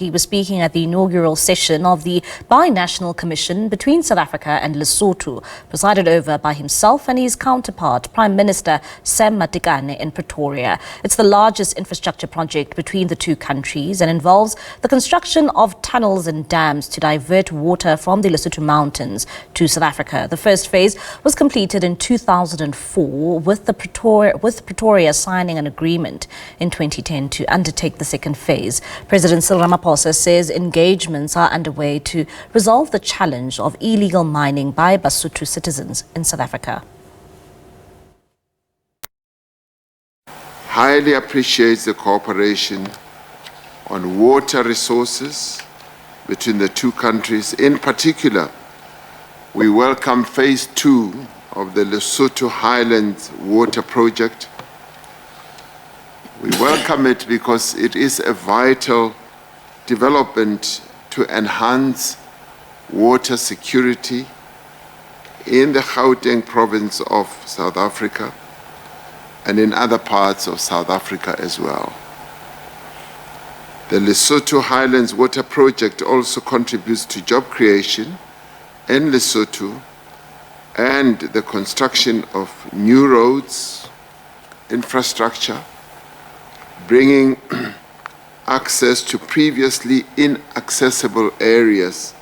He was speaking at the inaugural session of the Binational Commission between South Africa and Lesotho, presided over by himself and his counterpart, Prime Minister Sam Matekane in Pretoria. It's the largest infrastructure project between the two countries and involves the construction of tunnels and dams to divert water from the Lesotho mountains to South Africa. The first phase was completed in 2004 with Pretoria signing an agreement in 2010 to undertake the second phase. President Cyril Ramaphosa says engagements are underway to resolve the challenge of illegal mining by Basotho citizens in South Africa. Highly appreciates the cooperation on water resources between the two countries. In particular, we welcome phase 2 of the Lesotho Highlands Water Project. We welcome it because it is a vital development to enhance water security in the Gauteng province of South Africa and in other parts of South Africa as well. The Lesotho Highlands Water Project also contributes to job creation in Lesotho and the construction of new roads, infrastructure, bringing access to previously inaccessible areas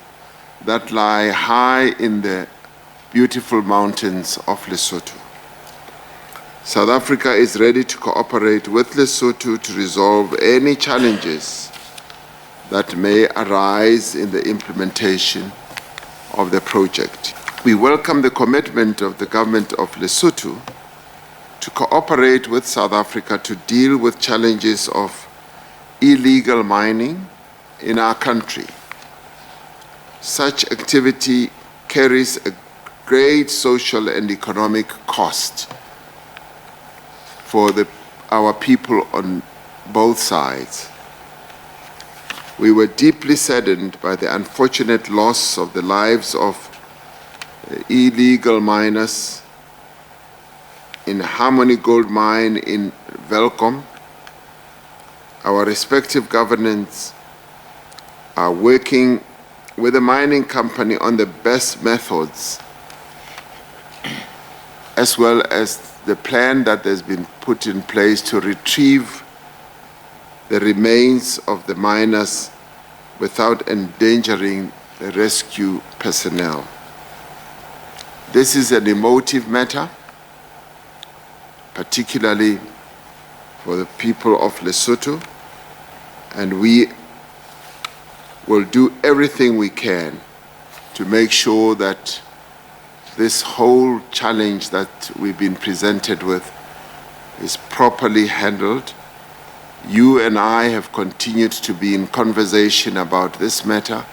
that lie high in the beautiful mountains of Lesotho. South Africa is ready to cooperate with Lesotho to resolve any challenges that may arise in the implementation of the project. We welcome the commitment of the government of Lesotho to cooperate with South Africa to deal with challenges of illegal mining in our country. Such activity carries a great social and economic cost for our people on both sides. We were deeply saddened by the unfortunate loss of the lives of illegal miners in Harmony Gold Mine in Welkom. Our respective governments are working with the mining company on the best methods, as well as the plan that has been put in place to retrieve the remains of the miners without endangering the rescue personnel. This is an emotive matter, particularly for the people of Lesotho, and we will do everything we can to make sure that this whole challenge that we've been presented with is properly handled. You and I have continued to be in conversation about this matter,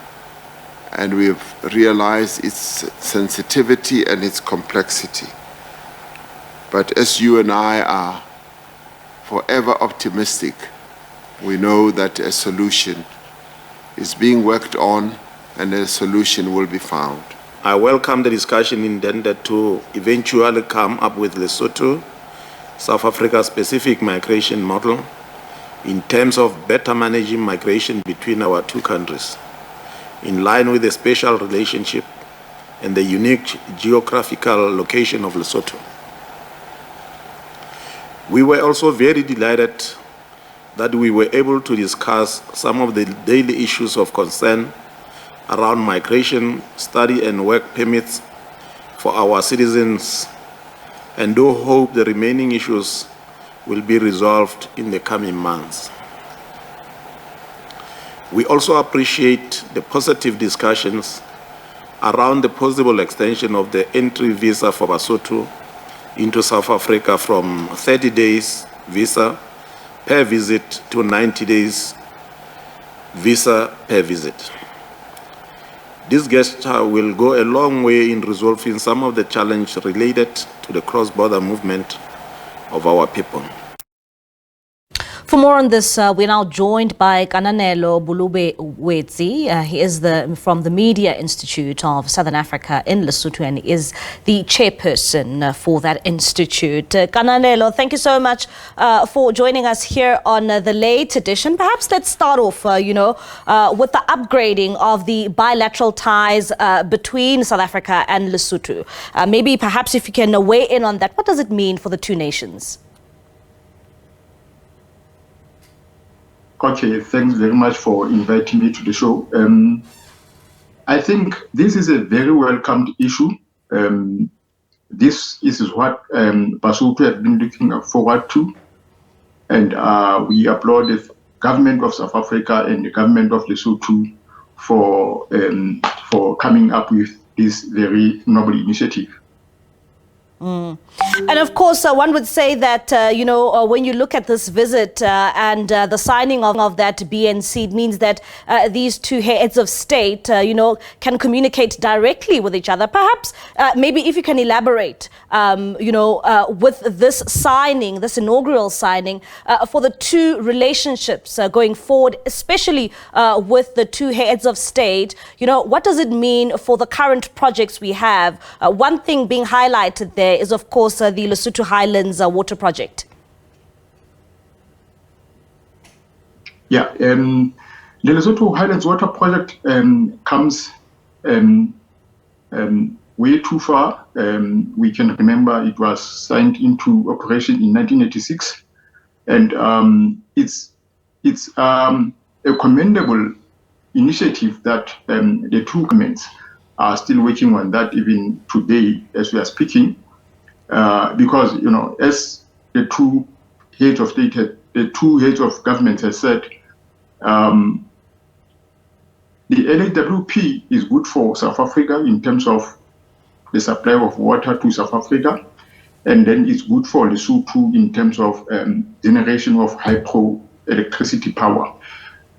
and we've realized its sensitivity and its complexity. But as you and I are forever optimistic, we know that a solution is being worked on and a solution will be found. I welcome the discussion intended to eventually come up with Lesotho, South Africa's specific migration model in terms of better managing migration between our two countries, in line with the special relationship and the unique geographical location of Lesotho. We were also very delighted that we were able to discuss some of the daily issues of concern around migration, study and work permits for our citizens, and do hope the remaining issues will be resolved in the coming months. We also appreciate the positive discussions around the possible extension of the entry visa for Basotho into South Africa from 30 days visa per visit to 90 days visa per visit. This gesture will go a long way in resolving some of the challenges related to the cross-border movement of our people. For more on this, we're now joined by Kananelo Boloetse. He is from the Media Institute of Southern Africa in Lesotho, and he is the chairperson for that institute. Kananelo, thank you so much for joining us here on the late edition. Perhaps let's start off, with the upgrading of the bilateral ties between South Africa and Lesotho. Maybe perhaps if you can weigh in on that, what does it mean for the two nations? Okay, thanks very much for inviting me to the show. I think this is a very welcomed issue. This is what Lesotho has been looking forward to. And we applaud the government of South Africa and the government of Lesotho for coming up with this very noble initiative. And of course, one would say that, when you look at this visit and the signing of that BNC, it means that these two heads of state, can communicate directly with each other. Perhaps, maybe if you can elaborate, with this signing, this inaugural signing, for the two relationships going forward, especially with the two heads of state, what does it mean for the current projects we have? One thing being highlighted there is, of course, the Lesotho Highlands Water Project. Yeah, the Lesotho Highlands Water Project comes way too far. We can remember it was signed into operation in 1986, and it's a commendable initiative that the two governments are still working on that even today as we are speaking. Because, as the two heads of state, the two heads of government have said, the LAWP is good for South Africa in terms of the supply of water to South Africa, and then it's good for Lesotho in terms of generation of hydroelectricity power.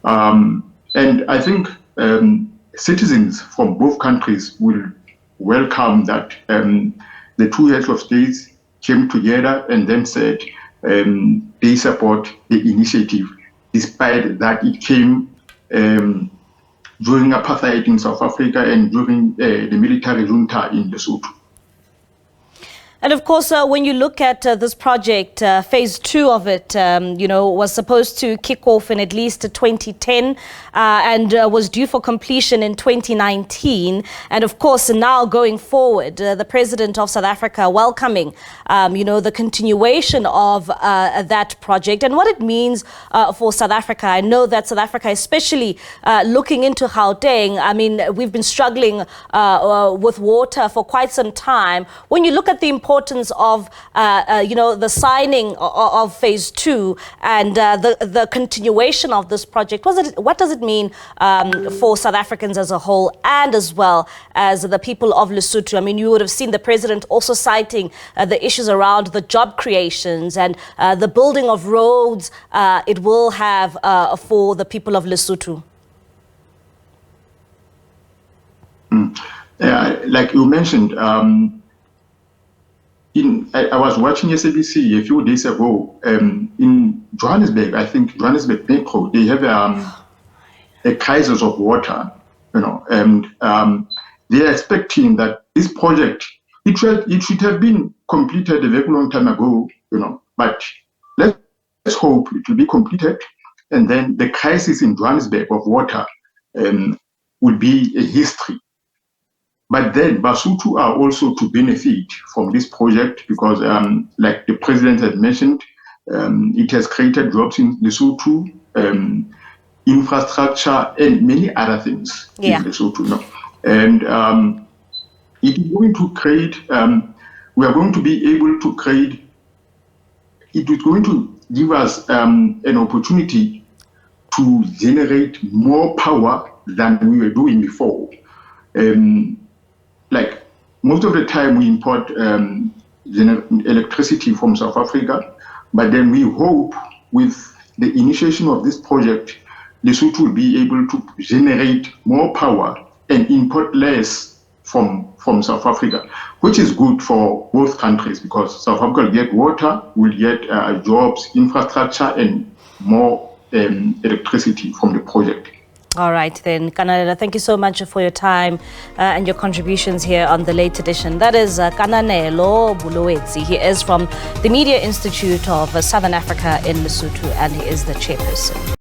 And I think citizens from both countries will welcome that the two heads of states came together and then said they support the initiative, despite that it came during apartheid in South Africa and during the military junta in Lesotho. And of course, when you look at this project, phase 2 of it, was supposed to kick off in at least 2010 and was due for completion in 2019. And of course, now going forward, the president of South Africa welcoming, the continuation of that project and what it means for South Africa. I know that South Africa, especially looking into Gauteng, we've been struggling with water for quite some time. When you look at the importance of the signing of phase 2 and the continuation of this project, what does it mean for South Africans as a whole and as well as the people of Lesotho? You would have seen the president also citing the issues around the job creations and the building of roads it will have for the people of Lesotho. Like you mentioned, I was watching SABC a few days ago in Johannesburg. I think Johannesburg Metro, they have a crisis of water, and they're expecting that this project it should have been completed a very long time ago, But let's hope it will be completed, and then the crisis in Johannesburg of water will be a history. But then Lesotho are also to benefit from this project because, like the president had mentioned, it has created jobs in Lesotho, infrastructure, and many other things in Lesotho. And it is going to create, we are going to be able to create, it is going to give us an opportunity to generate more power than we were doing before. Like most of the time we import electricity from South Africa, but then we hope with the initiation of this project, Lesotho will be able to generate more power and import less from South Africa, which is good for both countries because South Africa will get water, will get jobs, infrastructure, and more electricity from the project. All right then, Kananelo, thank you so much for your time and your contributions here on the late edition. That is Kananelo Boloetse. He is from the Media Institute of Southern Africa in Lesotho, and he is the chairperson.